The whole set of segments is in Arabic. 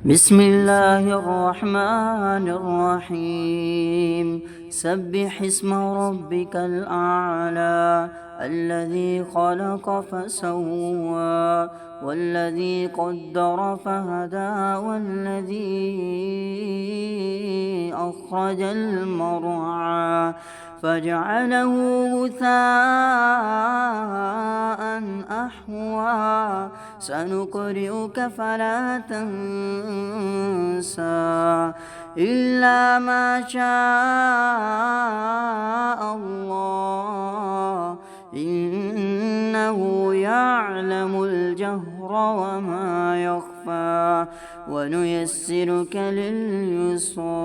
بسم الله الرحمن الرحيم سبح اسم ربك الأعلى الذي خلق فسوى والذي قدر فهدى والذي أخرج المرعى فجعله غثاء أحوى سنقرئك فلا تنسى إلا ما شاء الله إنه يعلم الجهر وما يخفى ونيسرك لليسرى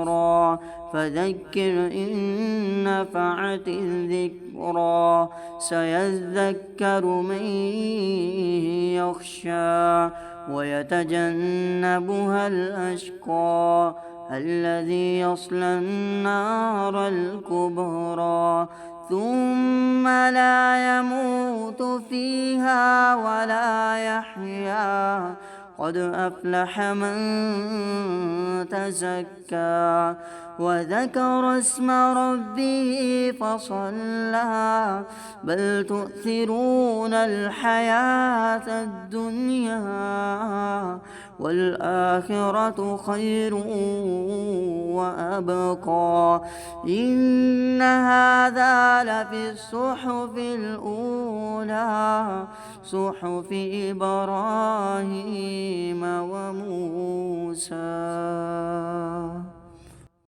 فذكر إن نفعت الذكرى سيذكر من يخشى ويتجنبها الأشقى الذي يصلى النار الكبرى ثم لا يموت فيها ولا يحيا قد أفلح من تزكى وذكر اسم ربه فصلى بل تؤثرون الحياة الدنيا والآخرة خير وأبقى إن هذا لفي الصحف الأولى صحف إبراهيم وموسى.